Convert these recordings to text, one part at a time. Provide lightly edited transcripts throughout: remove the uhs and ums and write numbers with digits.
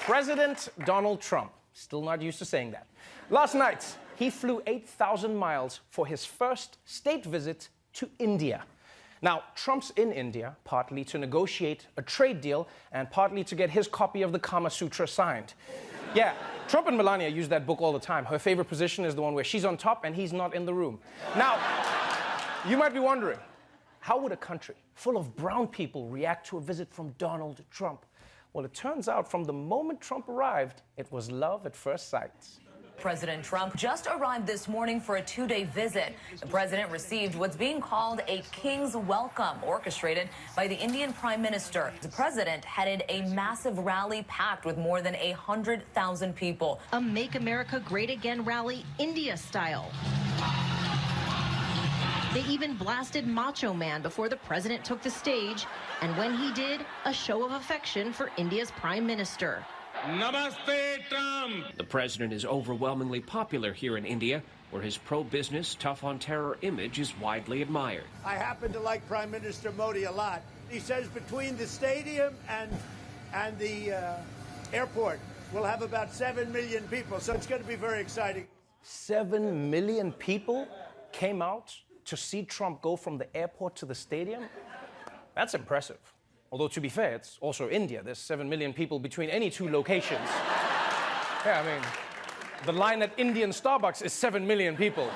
President Donald Trump, still not used to saying that. Last night, he flew 8,000 miles for his first state visit to India. Now, Trump's in India partly to negotiate a trade deal and partly to get his copy of the Kama Sutra signed. Yeah, Trump and Melania use that book all the time. Her favorite position is the one where she's on top and he's not in the room. Now, you might be wondering, how would a country full of brown people react to a visit from Donald Trump? Well, it turns out from the moment Trump arrived, it was love at first sight. President Trump just arrived this morning for a two-day visit. The president received what's being called a king's welcome, orchestrated by the Indian Prime Minister. The president headed a massive rally packed with more than 100,000 people. A Make America Great Again rally, India style. They even blasted Macho Man before the president took the stage, and when he did, a show of affection for India's Prime Minister. Namaste, Trump! The president is overwhelmingly popular here in India, where his pro-business, tough-on-terror image is widely admired. I happen to like Prime Minister Modi a lot. He says between the stadium and the airport, we'll have about 7 million people, so it's going to be very exciting. 7 million people came out to see Trump go from the airport to the stadium? That's impressive. Although, to be fair, it's also India. There's 7 million people between any two locations. Yeah, I mean, the line at Indian Starbucks is 7 million people.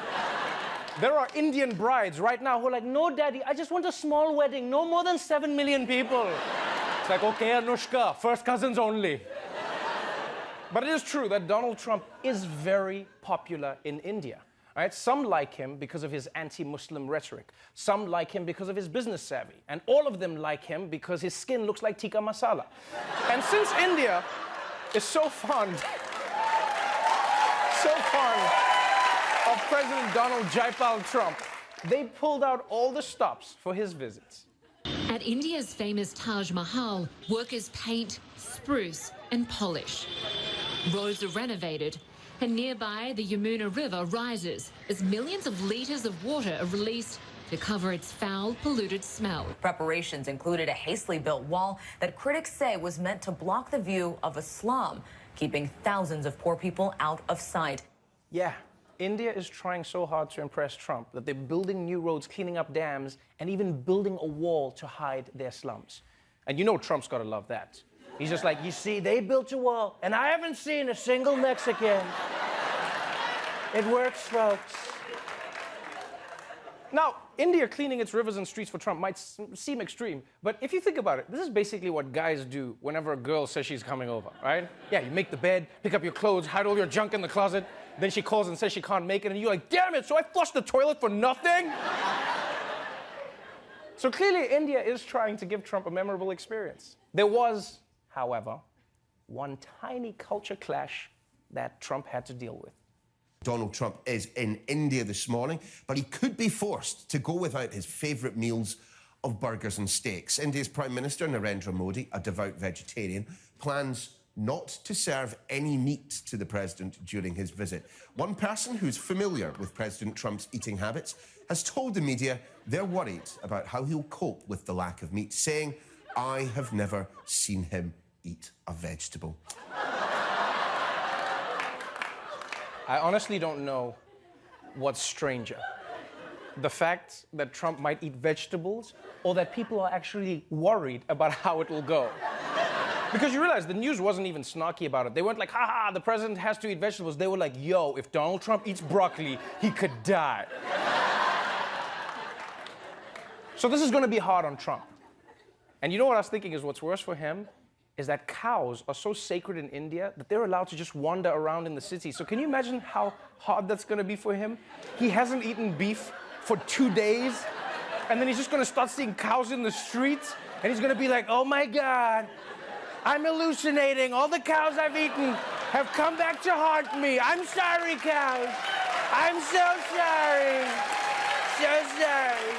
There are Indian brides right now who are like, no, daddy, I just want a small wedding, no more than 7 million people. It's like, okay, Anushka, first cousins only. But it is true that Donald Trump is very popular in India. Right? Some like him because of his anti-Muslim rhetoric. Some like him because of his business savvy. And all of them like him because his skin looks like tikka masala. And since India is so fond of President Donald Jaipal Trump, they pulled out all the stops for his visits. At India's famous Taj Mahal, workers paint, spruce and polish. Roads are renovated, and nearby, the Yamuna River rises as millions of litres of water are released to cover its foul, polluted smell. Preparations included a hastily built wall that critics say was meant to block the view of a slum, keeping thousands of poor people out of sight. Yeah, India is trying so hard to impress Trump that they're building new roads, cleaning up dams, and even building a wall to hide their slums. And you know Trump's got to love that. He's just like, you see, they built a wall, and I haven't seen a single Mexican. It works, folks. Now, India cleaning its rivers and streets for Trump might seem extreme, but if you think about it, this is basically what guys do whenever a girl says she's coming over, right? Yeah, you make the bed, pick up your clothes, hide all your junk in the closet, then she calls and says she can't make it, and you're like, damn it, so I flushed the toilet for nothing? So clearly, India is trying to give Trump a memorable experience. There was, however, one tiny culture clash that Trump had to deal with. Donald Trump is in India this morning, but he could be forced to go without his favourite meals of burgers and steaks. India's Prime Minister, Narendra Modi, a devout vegetarian, plans not to serve any meat to the president during his visit. One person who's familiar with President Trump's eating habits has told the media they're worried about how he'll cope with the lack of meat, saying, "I have never seen him eat a vegetable." I honestly don't know what's stranger. The fact that Trump might eat vegetables, or that people are actually worried about how it will go. Because you realize the news wasn't even snarky about it. They weren't like, haha, the president has to eat vegetables. They were like, yo, if Donald Trump eats broccoli, he could die. So this is going to be hard on Trump. And you know what I was thinking is what's worse for him? Is that cows are so sacred in India that they're allowed to just wander around in the city. So can you imagine how hard that's going to be for him? He hasn't eaten beef for 2 days, and then he's just going to start seeing cows in the streets, and he's going to be like, oh my God, I'm hallucinating. All the cows I've eaten have come back to haunt me. I'm sorry, cows. I'm so sorry. So sorry.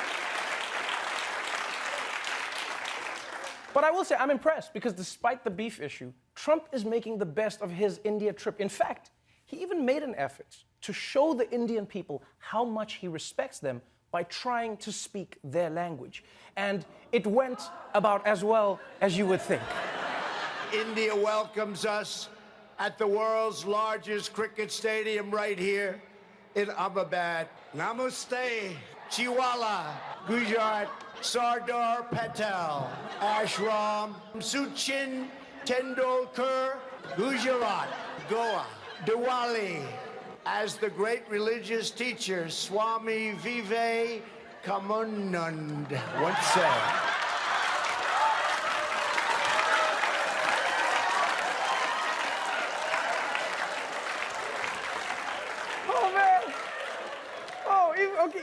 But I will say I'm impressed because despite the beef issue, Trump is making the best of his India trip. In fact, he even made an effort to show the Indian people how much he respects them by trying to speak their language. And it went about as well as you would think. India welcomes us at the world's largest cricket stadium right here in Ahmedabad. Namaste, Chiwala, Gujarat, Sardar Patel, Ashram, Sachin Tendulkar, Gujarat, Goa, Diwali. As the great religious teacher Swami Vivekanand once said.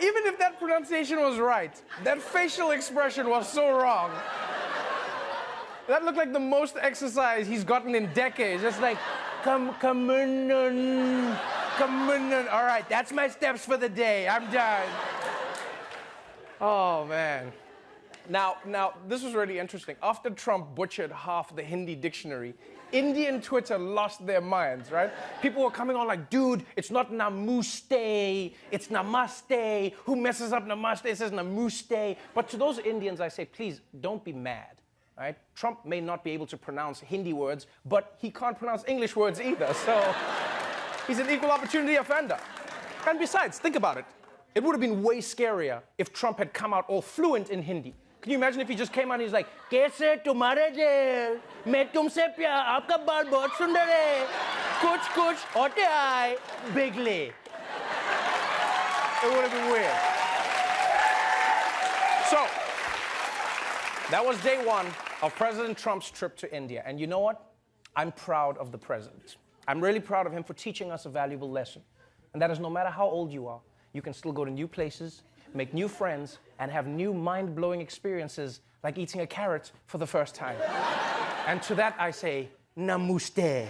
Even if that pronunciation was right, that facial expression was so wrong. That looked like the most exercise he's gotten in decades. Just like, come on. All right, that's my steps for the day. I'm done. Oh, man. Now, this was really interesting. After Trump butchered half the Hindi dictionary, Indian Twitter lost their minds, right? People were coming on like, dude, it's not namaste, it's namaste. Who messes up namaste? It says namaste. But to those Indians, I say, please, don't be mad, right? Trump may not be able to pronounce Hindi words, but he can't pronounce English words either, so he's an equal opportunity offender. And besides, think about it. It would have been way scarier if Trump had come out all fluent in Hindi. Can you imagine if he just came out and he's like, "Kaise tumhare dil? Main tumse pyar, aapka baal bahut sundar hai. Kuch hote aaye, bigly." It would have been weird. So, that was day one of President Trump's trip to India. And you know what? I'm proud of the president. I'm really proud of him for teaching us a valuable lesson. And that is no matter how old you are, you can still go to new places, make new friends, and have new mind-blowing experiences like eating a carrot for the first time. And to that I say, namaste.